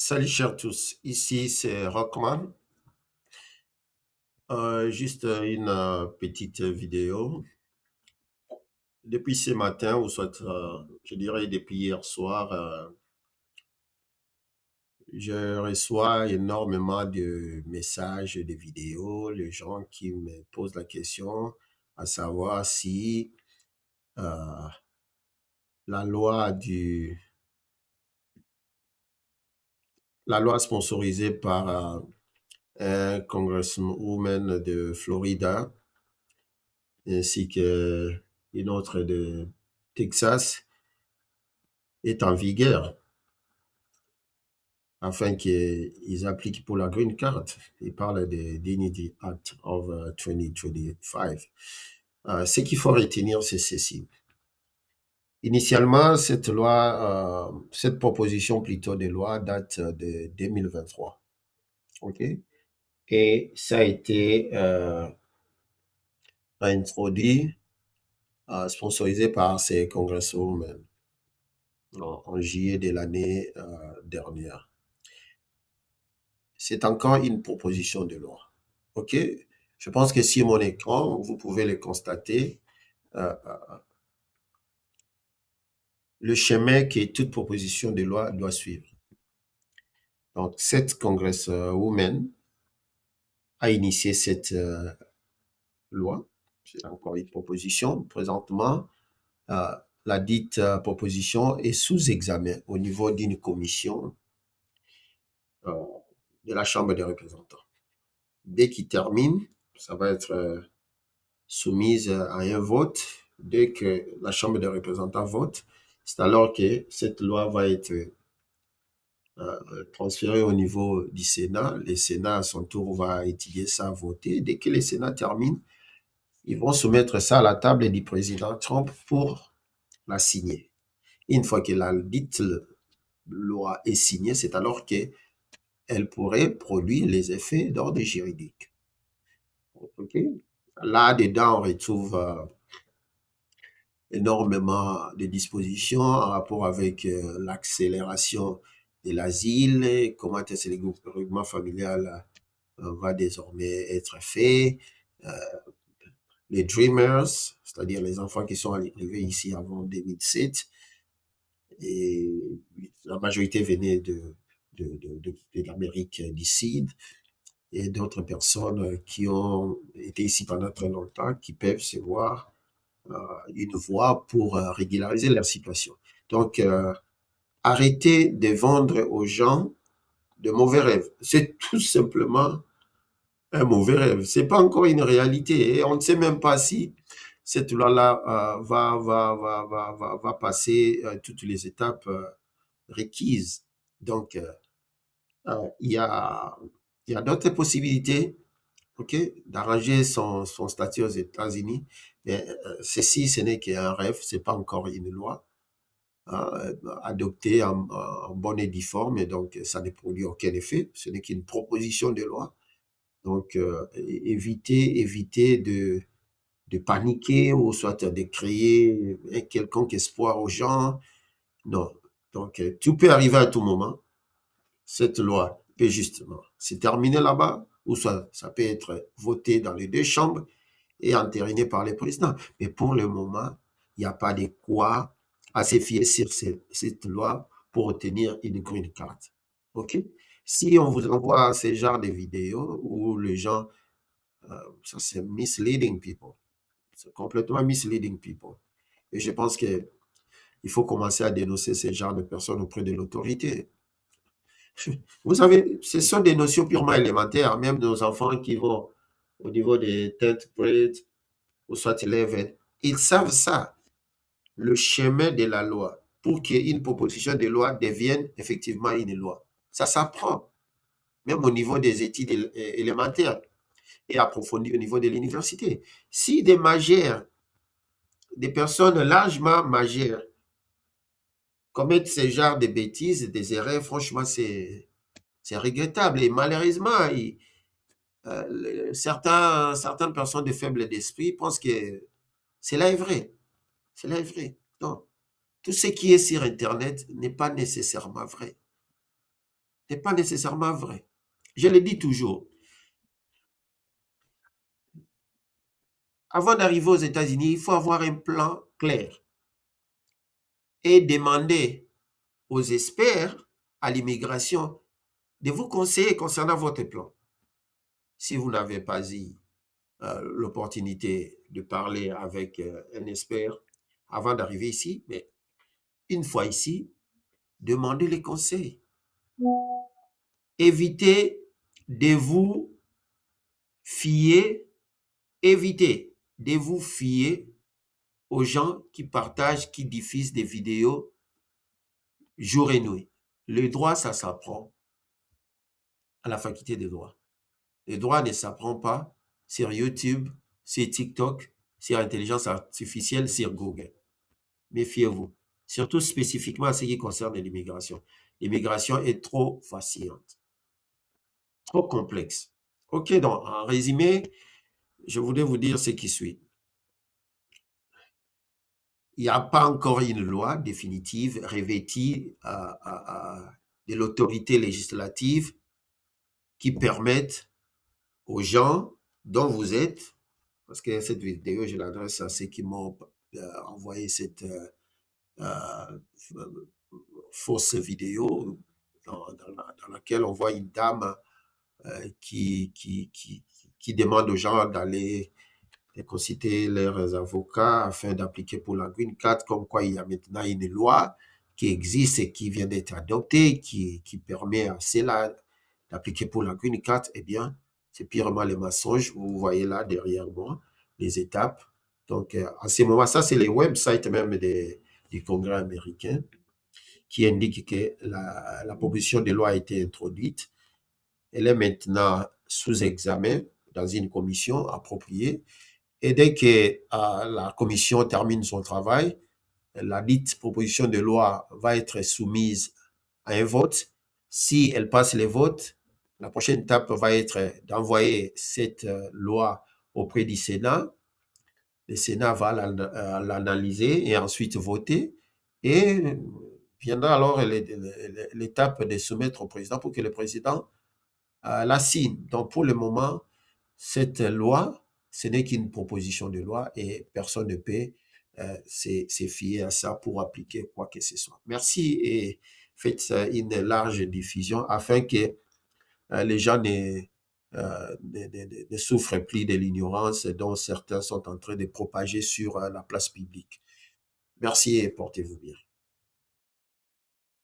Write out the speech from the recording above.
Salut chers tous, ici c'est Rockman. Juste une petite vidéo. Depuis ce matin, ou soit je dirais depuis hier soir, je reçois énormément de messages, de vidéos, les gens qui me posent la question à savoir si euh, la loi la loi sponsorisée par un congresswoman de Florida ainsi qu'une autre de Texas est en vigueur afin qu'ils appliquent pour la green card. Ils parlent de Dignity Act of 2025. Ce qu'il faut retenir, c'est ceci. Initialement, cette proposition plutôt de loi date de 2023. OK? Et ça a été introduit, sponsorisé par ces congresswomen en juillet de l'année dernière. C'est encore une proposition de loi. OK? Je pense que sur mon écran, vous pouvez le constater, le chemin que toute proposition de loi doit suivre. Donc, cette congresswoman a initié cette loi. C'est encore une proposition. Présentement, la dite proposition est sous examen au niveau d'une commission euh, de la Chambre des représentants. Dès qu'il termine, ça va être soumise à un vote. Dès que la Chambre des représentants vote, c'est alors que cette loi va être transférée au niveau du Sénat. Le Sénat, à son tour, va étudier ça, voter. Dès que le Sénat termine, ils vont soumettre ça à la table du président Trump pour la signer. Une fois que la dite loi est signée, c'est alors qu'elle pourrait produire les effets d'ordre juridique. OK? Là-dedans, on retrouve énormément de dispositions en rapport avec l'accélération de l'asile, comment est-ce que le regroupement familial va désormais être fait, euh, les Dreamers, c'est-à-dire les enfants qui sont arrivés ici avant 2007, et la majorité venait de l'Amérique du Sud, et d'autres personnes qui ont été ici pendant très longtemps, qui peuvent se voir une voie pour régulariser leur situation. Donc, arrêtez de vendre aux gens de mauvais rêves. C'est tout simplement un mauvais rêve. C'est pas encore une réalité. Et on ne sait même pas si cette loi-là va passer toutes les étapes requises. Donc, il y a d'autres possibilités, OK, d'arranger son statut aux États-Unis. Mais ceci, ce n'est qu'un rêve, c'est pas encore une loi adoptée en bonne et due forme, et donc ça ne produit aucun effet. Ce n'est qu'une proposition de loi. Donc, évitez de paniquer ou soit de créer un quelconque espoir aux gens. Non. Donc, tout peut arriver à tout moment. Cette loi peut justement se terminer là-bas, ou soit ça peut être voté dans les deux chambres et entériné par le président. Mais pour le moment, il n'y a pas de quoi à se fier sur cette loi pour obtenir une green card. OK? Si on vous envoie ce genre de vidéos où les gens, ça c'est misleading people. C'est complètement misleading people. Et je pense qu'il faut commencer à dénoncer ce genre de personnes auprès de l'autorité. Vous savez, ce sont des notions purement élémentaires. Même nos enfants qui vont au niveau des 10th grade ou soit 11, ils savent ça, le chemin de la loi, pour qu'une proposition de loi devienne effectivement une loi. Ça s'apprend, même au niveau des études élémentaires et approfondi au niveau de l'université. Si des majeurs, des personnes largement majeures commettent ce genre de bêtises, des erreurs, franchement, c'est regrettable. Et malheureusement, certaines personnes de faible d'esprit pensent que cela est vrai. Cela est vrai. Non. Tout ce qui est sur Internet n'est pas nécessairement vrai. n'est pas nécessairement vrai. Je le dis toujours. Avant d'arriver aux États-Unis, il faut avoir un plan clair et demander aux experts à l'immigration de vous conseiller concernant votre plan. Si vous n'avez pas eu l'opportunité de parler avec un expert avant d'arriver ici, mais une fois ici, demandez les conseils. Évitez de vous fier, évitez de vous fier aux gens qui partagent, qui diffusent des vidéos jour et nuit. Le droit, ça s'apprend à la faculté des droits. Le droit ne s'apprend pas sur YouTube, sur TikTok, sur intelligence artificielle, sur Google. Méfiez-vous. Surtout spécifiquement à ce qui concerne l'immigration. L'immigration est trop vacillante, trop complexe. OK, donc en résumé, je voudrais vous dire ce qui suit. Il n'y a pas encore une loi définitive revêtie de l'autorité législative qui permette aux gens dont vous êtes, parce que cette vidéo, je l'adresse à ceux qui m'ont envoyé cette fausse vidéo dans laquelle on voit une dame qui demande aux gens d'aller consulter leurs avocats afin d'appliquer pour la Green Card, comme quoi il y a maintenant une loi qui existe et qui vient d'être adoptée, qui permet à cela d'appliquer pour la Green Card. Eh bien, c'est purement les mensonges. Vous voyez là derrière moi les étapes. Donc, à ce moment, ça, c'est les websites même du Congrès américain qui indiquent que la proposition de loi a été introduite. Elle est maintenant sous examen dans une commission appropriée. Et dès que la commission termine son travail, la dite proposition de loi va être soumise à un vote. Si elle passe les votes, la prochaine étape va être d'envoyer cette loi auprès du Sénat. Le Sénat va l'analyser et ensuite voter. Et viendra alors l'étape de soumettre au président pour que le président la signe. Donc, pour le moment, cette loi, ce n'est qu'une proposition de loi et personne ne peut se fier à ça pour appliquer quoi que ce soit. Merci et faites une large diffusion afin que les gens ne souffrent plus de l'ignorance dont certains sont en train de propager sur la place publique. Merci et portez-vous bien.